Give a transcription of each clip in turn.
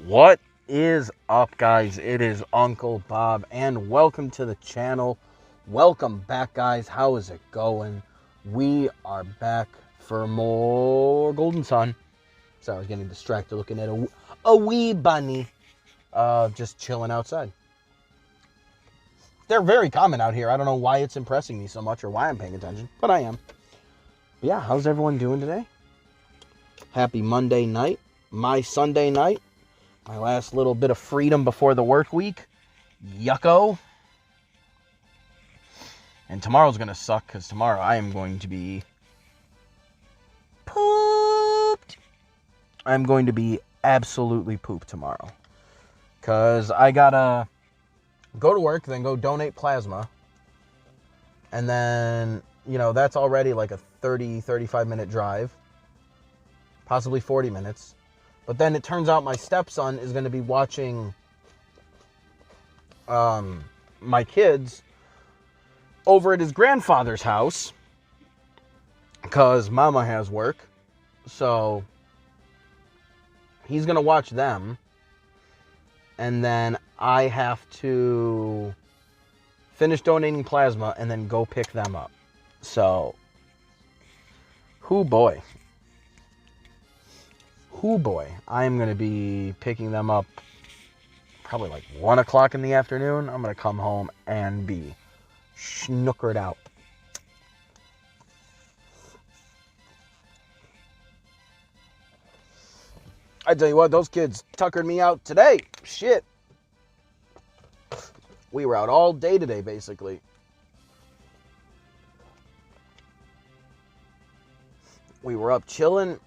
What is up, guys? It is Uncle Bob, and welcome to the channel. Welcome back, guys. How is it going? We are back for more Golden Sun. Sorry, I was getting distracted looking at a wee bunny just chilling outside. They're very common out here. I don't know why it's impressing me so much or why I'm paying attention, but I am. But yeah, how's everyone doing today? Happy Monday night, my Sunday night. My last little bit of freedom before the work week. Yucko. And tomorrow's going to suck because tomorrow I am going to be pooped. I'm going to be absolutely pooped tomorrow. Because I got to go to work, then go donate plasma. And then, that's already like a 35 minute drive. Possibly 40 minutes. But then it turns out my stepson is going to be watching my kids over at his grandfather's house because Mama has work. So he's going to watch them. And then I have to finish donating plasma and then go pick them up. So, hoo boy. Oh boy, I am going to be picking them up probably like 1 o'clock in the afternoon. I'm going to come home and be snookered out. I tell you what, those kids tuckered me out today. Shit. We were out all day today, basically. We were up chilling.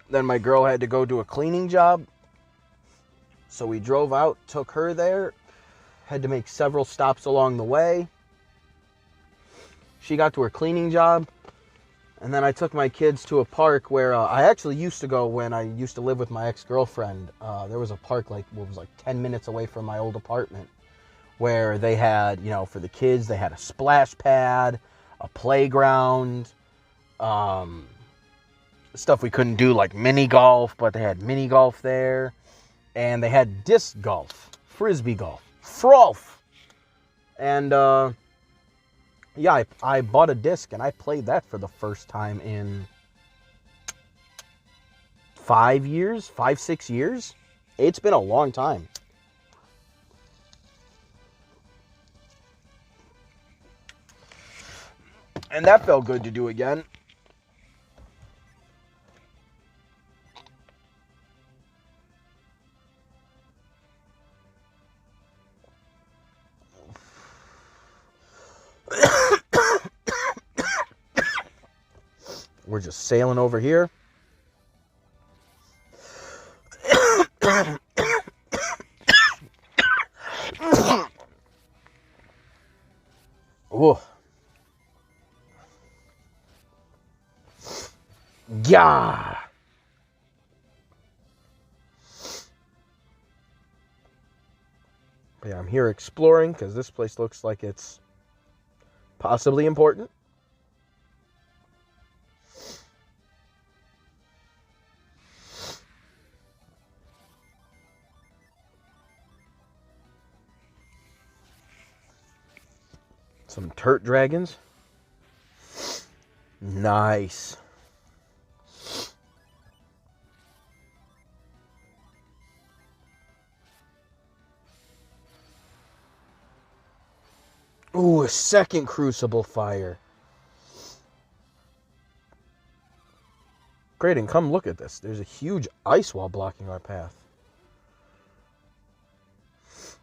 Then my girl had to go do a cleaning job. So we drove out, took her there. Had to make several stops along the way. She got to her cleaning job. And then I took my kids to a park where I actually used to go when I used to live with my ex-girlfriend. There was a park like 10 minutes away from my old apartment. Where they had, for the kids, they had a splash pad, a playground, stuff we couldn't do like mini golf, but they had mini golf there, and they had disc golf, frisbee golf, frolf, and yeah, I bought a disc and I played that for the first time in 6 years. It's been a long time. And that felt good to do again. We're just sailing over here. Oh. Yeah. Yeah, I'm here exploring because this place looks like it's possibly important. Some turt dragons. Nice. Ooh, a second crucible fire. Great, and come look at this. There's a huge ice wall blocking our path.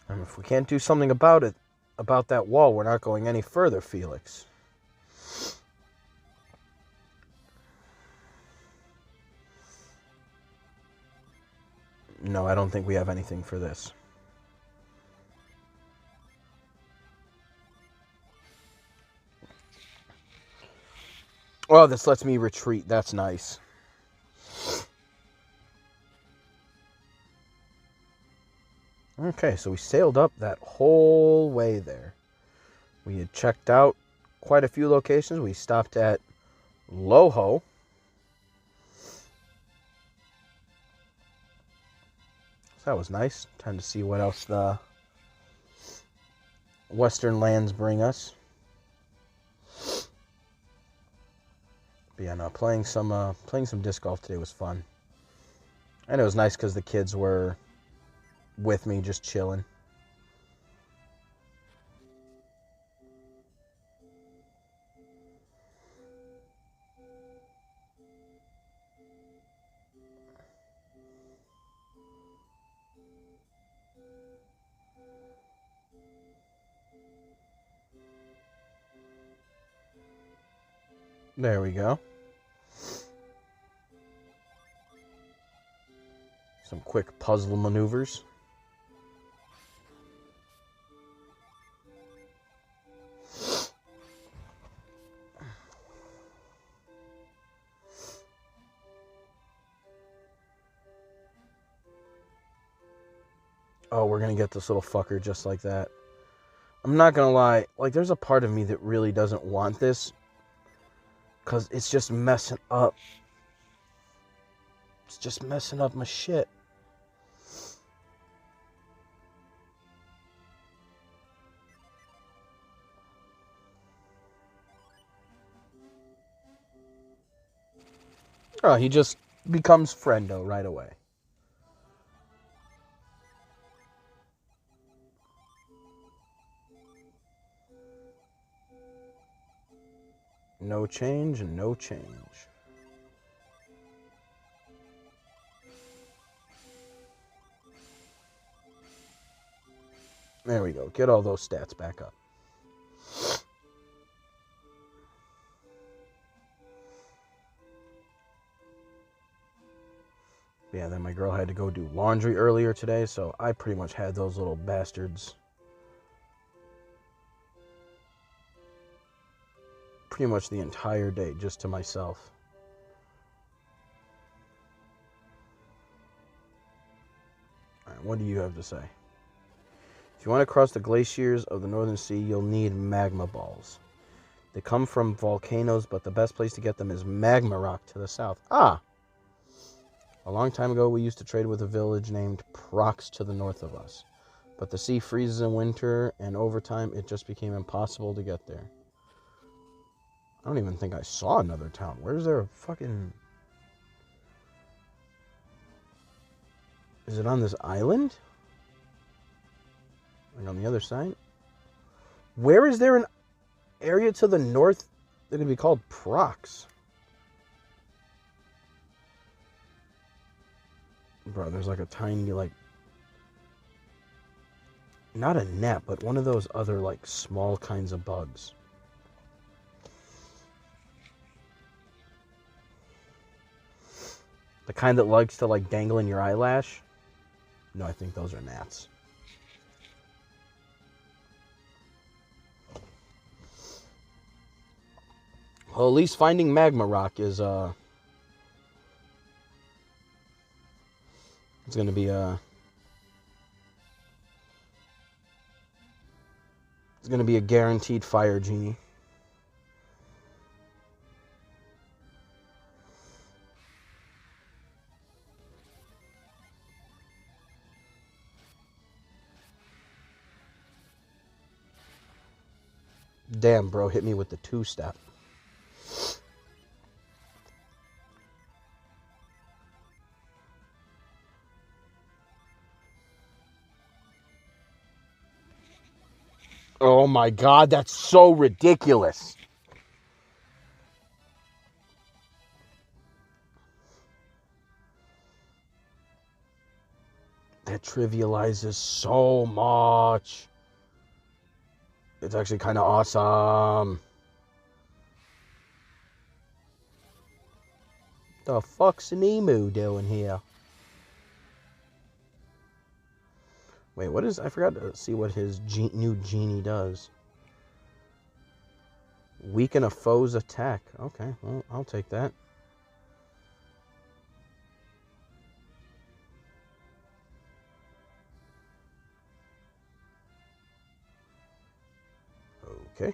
And if we can't do something about it, about that wall, we're not going any further, Felix. No, I don't think we have anything for this. Oh, this lets me retreat. That's nice. Okay, so we sailed up that whole way there. We had checked out quite a few locations. We stopped at Loho. So that was nice. Time to see what else the Western lands bring us. But yeah, no, playing some disc golf today was fun. And it was nice because the kids were with me, just chilling. There we go. Some quick puzzle maneuvers. Oh, we're going to get this little fucker just like that. I'm not going to lie. Like, there's a part of me that really doesn't want this. Because it's just messing up. It's just messing up my shit. Oh, he just becomes friendo right away. No change and no change. There we go. Get all those stats back up. Yeah, then my girl had to go do laundry earlier today, so I pretty much had those little bastards pretty much the entire day just to myself. All right, what do you have to say? If you want to cross the glaciers of the Northern Sea, you'll need magma balls. They come from volcanoes, but the best place to get them is Magma Rock to the south. Ah! A long time ago, we used to trade with a village named Prox to the north of us. But the sea freezes in winter, and over time, it just became impossible to get there. I don't even think I saw another town. Where's there a fucking... Is it on this island? Like on the other side? Where is there an area to the north that could be called Prox? Bro, there's like a tiny, like... Not a gnat, but one of those other, like, small kinds of bugs. The kind that likes to, like, dangle in your eyelash? No, I think those are gnats. Well, at least finding Magma Rock is, it's gonna be, it's gonna be a guaranteed fire genie. Damn, bro, hit me with the two-step. Oh my god, that's so ridiculous. That trivializes so much. It's actually kind of awesome. The fuck's an emu doing here? Wait, what is... I forgot to see what his new genie does. Weaken a foe's attack. Okay, well, I'll take that. Okay.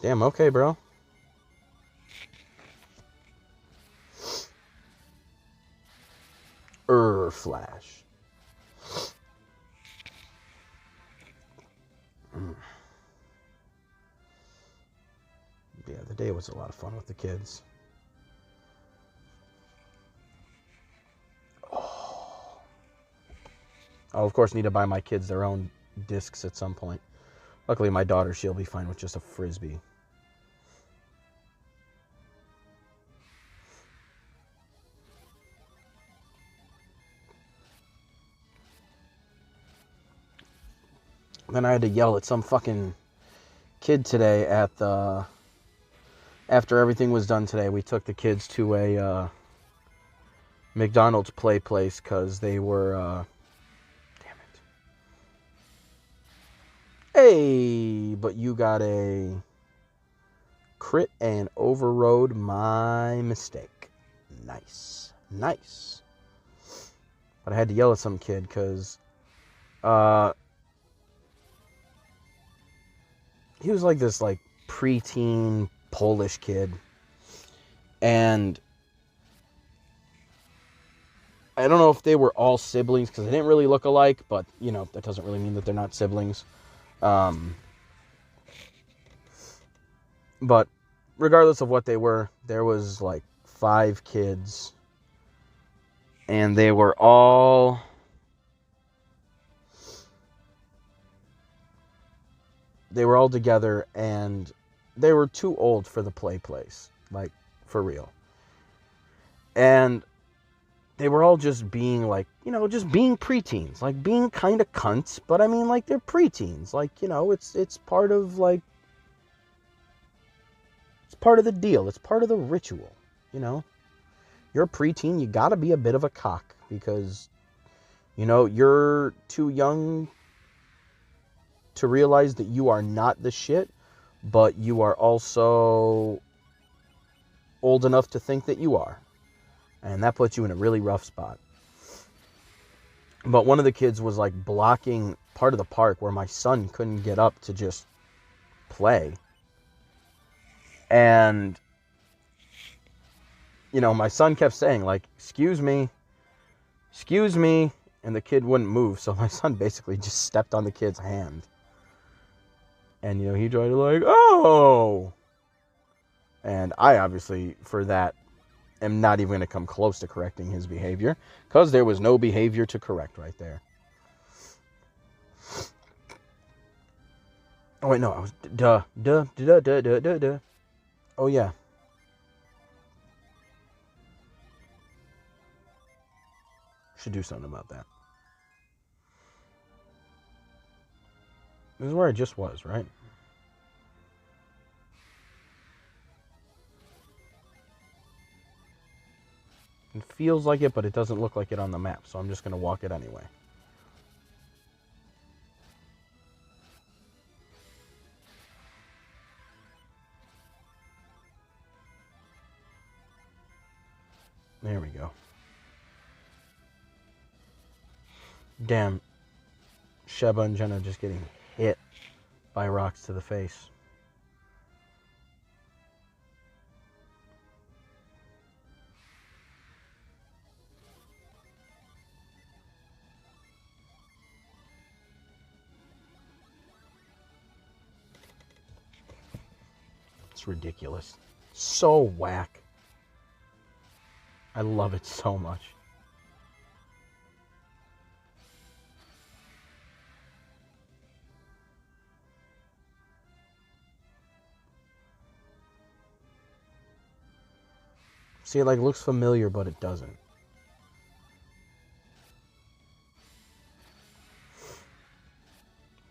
Damn, okay, bro. Super Flash. Yeah, the day was a lot of fun with the kids. I'll, of course, need to buy my kids their own discs at some point. Luckily, my daughter, she'll be fine with just a Frisbee. Then I had to yell at some fucking kid today at the... After everything was done today, we took the kids to a McDonald's play place because they were... damn it. Hey, but you got a crit and overrode my mistake. Nice. Nice. But I had to yell at some kid because... he was like this like preteen Polish kid, and I don't know if they were all siblings because they didn't really look alike, but you know, that doesn't really mean that they're not siblings. But regardless of what they were, there was like 5 kids, and they were all together, and they were too old for the play place, like, for real. And they were all just being, like, you know, just being preteens, like, being kind of cunts, but I mean, like, they're preteens, like, you know, it's part of, like, it's part of the deal, it's part of the ritual, you know? You're a preteen, you gotta be a bit of a cock, because, you know, you're too young to realize that you are not the shit, but you are also old enough to think that you are. And that puts you in a really rough spot. But one of the kids was like blocking part of the park where my son couldn't get up to just play. And, you know, my son kept saying, like, excuse me. And the kid wouldn't move. So my son basically just stepped on the kid's hand. And, you know, he tried to like, oh! And I obviously, for that, am not even going to come close to correcting his behavior. Because there was no behavior to correct right there. Oh, wait, no, I was, duh. Oh, yeah. Should do something about that. This is where I just was, right? It feels like it, but it doesn't look like it on the map, so I'm just going to walk it anyway. There we go. Damn. Sheba and Jenna just getting hit by rocks to the face. It's ridiculous. So whack. I love it so much. See, it like looks familiar, but it doesn't.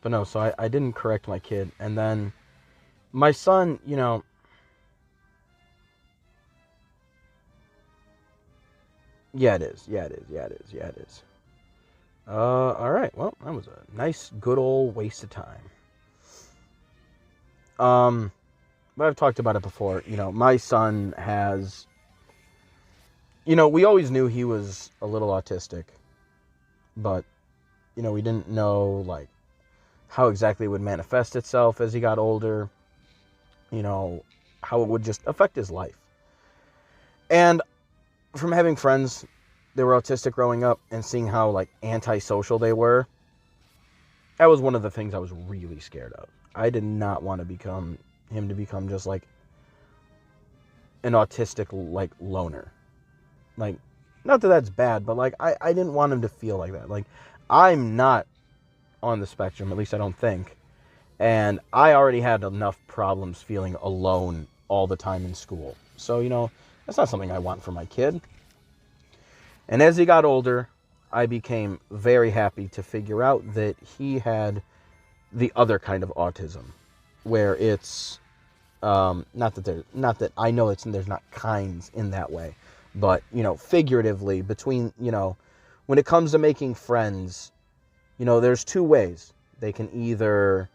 But no, so I didn't correct my kid. And then my son, you know, yeah, it is. All right. Well, that was a nice, good old waste of time. But I've talked about it before. You know, my son has, you know, we always knew he was a little autistic, but, you know, we didn't know, like, how exactly it would manifest itself as he got older, you know, how it would just affect his life. And from having friends they were autistic growing up and seeing how like antisocial they were, that was one of the things I was really scared of. I did not want to become just like an autistic like loner. Like, not that that's bad, but like I didn't want him to feel like that. Like, I'm not on the spectrum, at least I don't think. And I already had enough problems feeling alone all the time in school. So, that's not something I want for my kid. And as he got older, I became very happy to figure out that he had the other kind of autism, where it's not that I know there's not kinds in that way, but figuratively between when it comes to making friends, there's two ways. They can either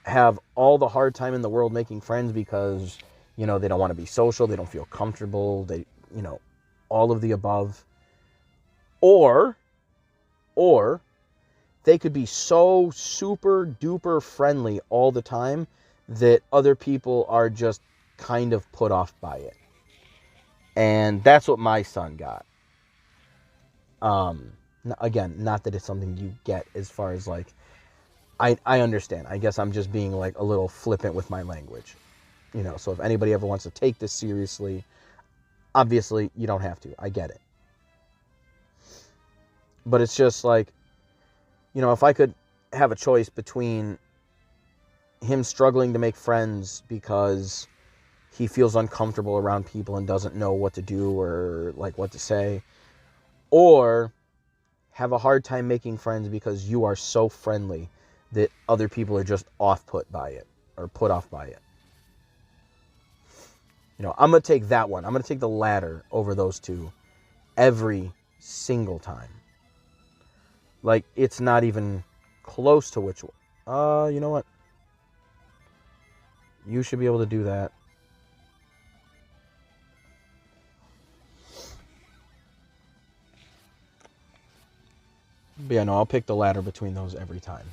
have all the hard time in the world making friends because they don't want to be social, they don't feel comfortable, they all of the above, or they could be so super duper friendly all the time that other people are just kind of put off by it. And that's what my son got. Again, not that it's something you get as far as like, I understand. I guess I'm just being like a little flippant with my language. So if anybody ever wants to take this seriously, obviously you don't have to. I get it. But it's just like, if I could have a choice between him struggling to make friends because he feels uncomfortable around people and doesn't know what to do or like what to say, or have a hard time making friends because you are so friendly that other people are just off-put by it or put off by it. I'm going to take that one. I'm going to take the latter over those two every single time. Like, it's not even close to which one. You know what? You should be able to do that. But yeah, no, I'll pick the latter between those every time.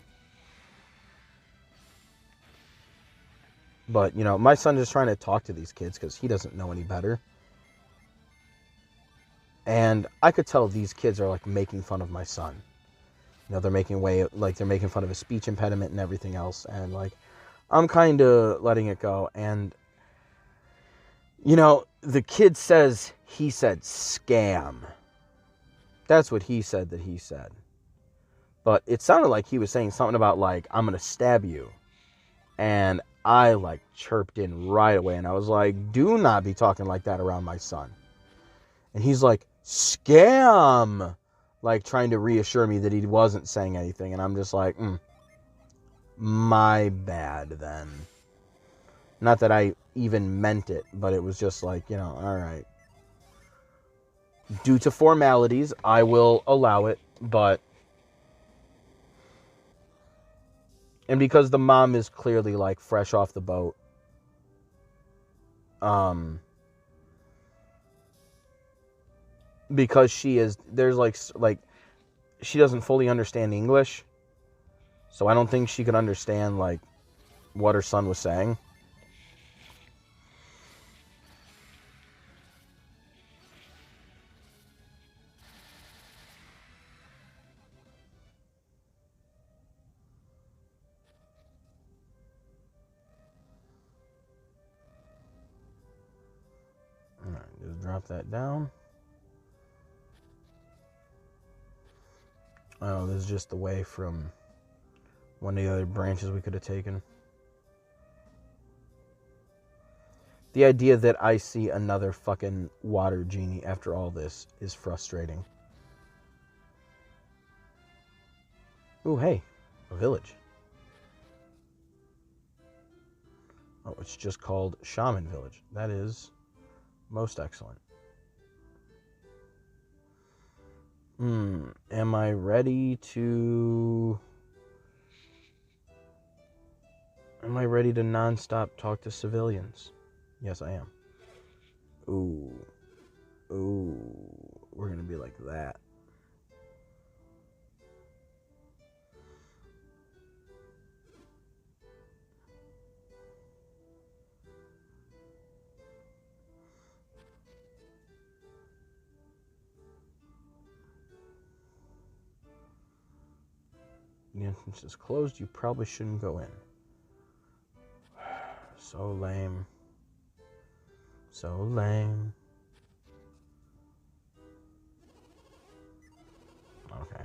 But, my son is trying to talk to these kids because he doesn't know any better. And I could tell these kids are, like, making fun of my son. They're making fun of his speech impediment and everything else. And, like, I'm kind of letting it go. And, the kid says he said scam. That's what he said that he said. But it sounded like he was saying something about, like, I'm going to stab you. And I, like, chirped in right away. And I was like, do not be talking like that around my son. And he's like, scam! Like, trying to reassure me that he wasn't saying anything. And I'm just like, my bad then. Not that I even meant it, but it was just like, all right. Due to formalities, I will allow it, but... And because the mom is clearly, like, fresh off the boat, because she is, there's, like, she doesn't fully understand English, so I don't think she could understand, like, what her son was saying. Alright, just drop that down. Oh, this is just away from one of the other branches we could have taken. The idea that I see another fucking water genie after all this is frustrating. Ooh, hey, a village. Oh, it's just called Shaman Village. That is most excellent. Am I ready to non-stop talk to civilians? Yes, I am. Ooh, we're gonna be like that. The entrance is closed. You probably shouldn't go in. So lame. So lame. Okay.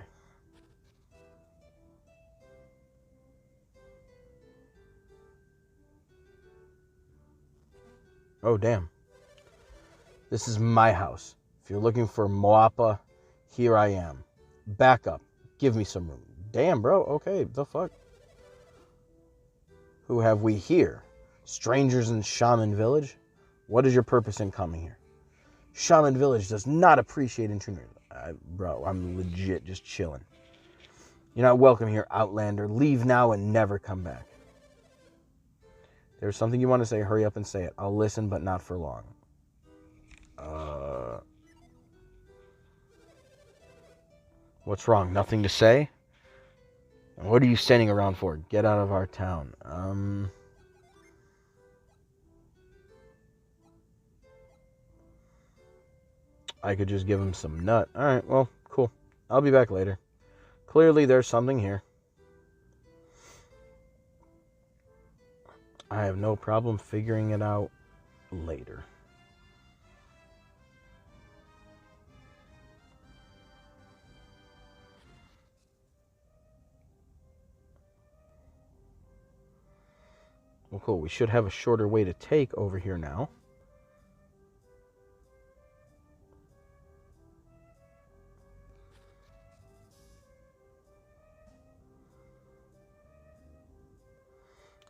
Oh, damn. This is my house. If you're looking for Moapa, here I am. Back up. Give me some room. Damn, bro. Okay, the fuck? Who have we here? Strangers in Shaman Village? What is your purpose in coming here? Shaman Village does not appreciate intruders. Bro, I'm legit just chilling. You're not welcome here, Outlander. Leave now and never come back. There's something you want to say, hurry up and say it. I'll listen, but not for long. What's wrong? Nothing to say? What are you standing around for? Get out of our town. I could just give him some nut. Alright, well, cool. I'll be back later. Clearly there's something here. I have no problem figuring it out later. Well, cool. We should have a shorter way to take over here now.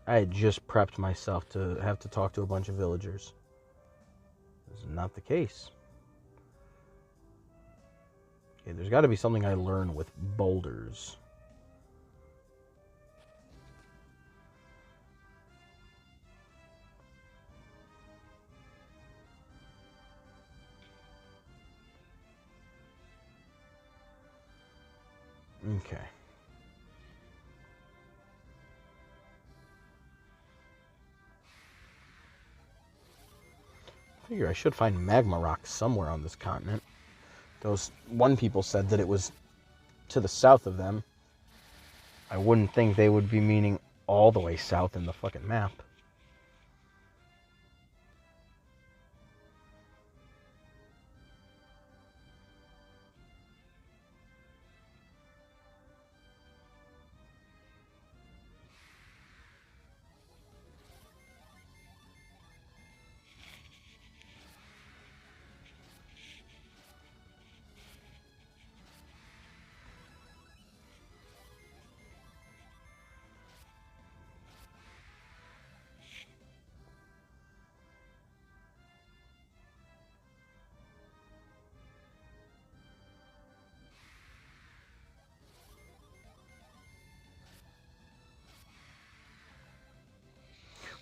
I had just prepped myself to have to talk to a bunch of villagers. This is not the case. Okay, there's got to be something I learn with boulders. Okay. I figure I should find magma rocks somewhere on this continent. Those one people said that it was to the south of them. I wouldn't think they would be meaning all the way south in the fucking map.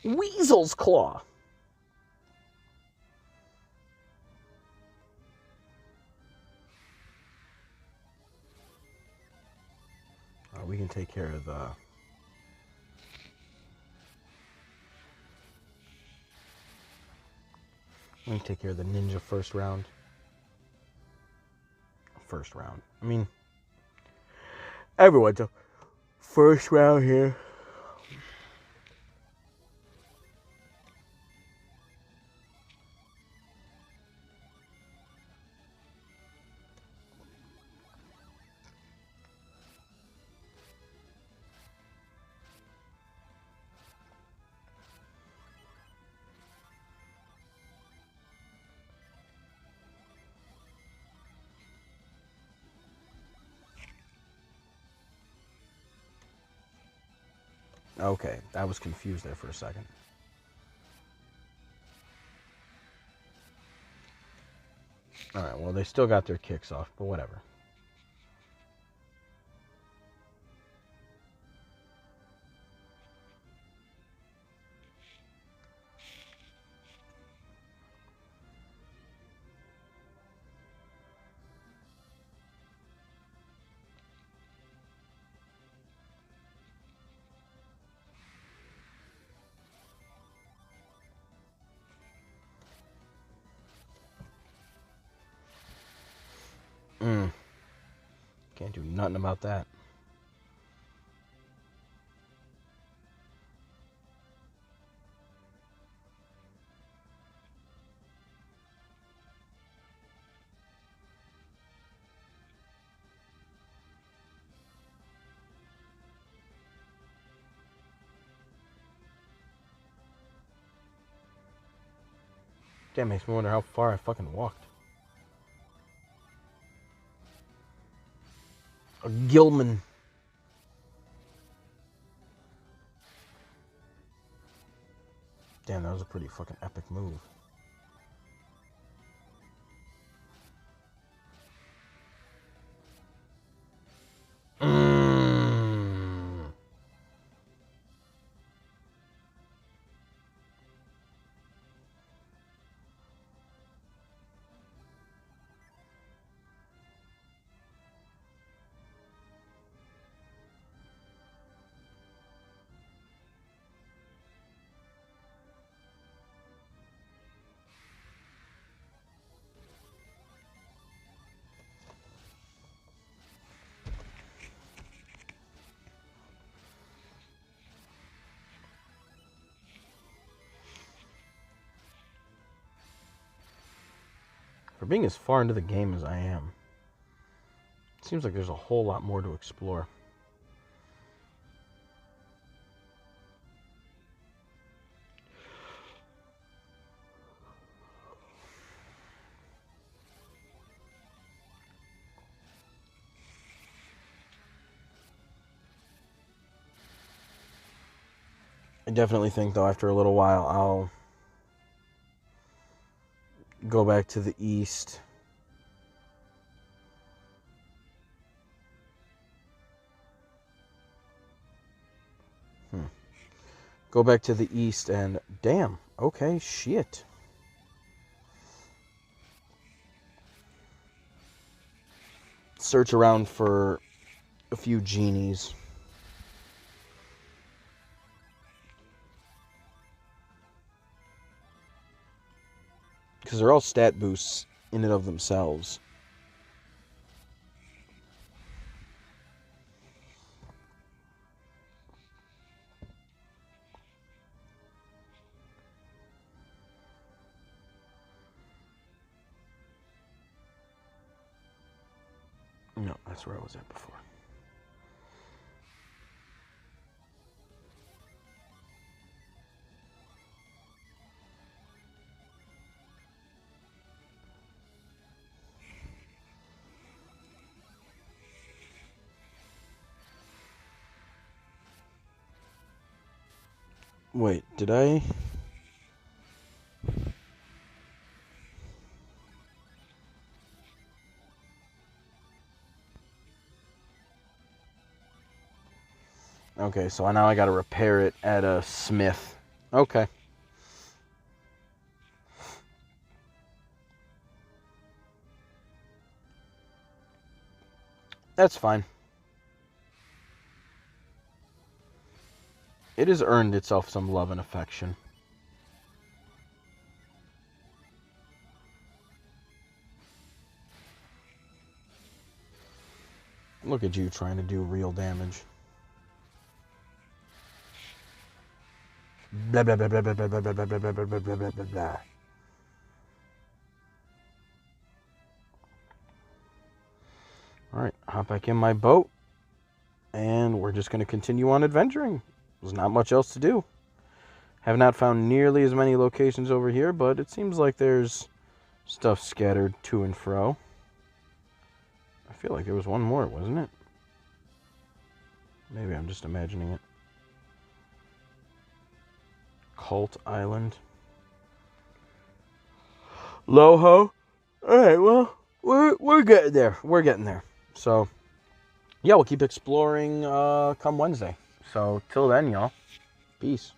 Weasel's Claw! We can take care of the... We can take care of the ninja first round. First round. I mean, everyone's a first round here. Okay, I was confused there for a second. Alright, well, they still got their kicks off, but whatever. Can't do nothing about that. Damn, makes me wonder how far I fucking walked. A Gilman. Damn, that was a pretty fucking epic move. For being as far into the game as I am, it seems like there's a whole lot more to explore. I definitely think, though, after a little while, I'll go back to the east. Go back to the east and... Damn. Okay, shit. Search around for a few genies. Because they're all stat boosts in and of themselves. No, that's where I was at before. Wait, did I? Okay, so now I gotta repair it at a smith. Okay. That's fine. It has earned itself some love and affection. Look at you trying to do real damage. Blah, blah, blah, blah, blah, blah, blah, blah, blah, blah, blah, blah, blah, blah, blah. Alright, hop back in my boat. And we're just going to continue on adventuring. There's not much else to do. Have not found nearly as many locations over here, but it seems like there's stuff scattered to and fro. I feel like there was one more, wasn't it? Maybe I'm just imagining it. Cult Island. Loho. Alright, well, we're getting there. We're getting there. So, yeah, we'll keep exploring come Wednesday. So, till then, y'all. Peace.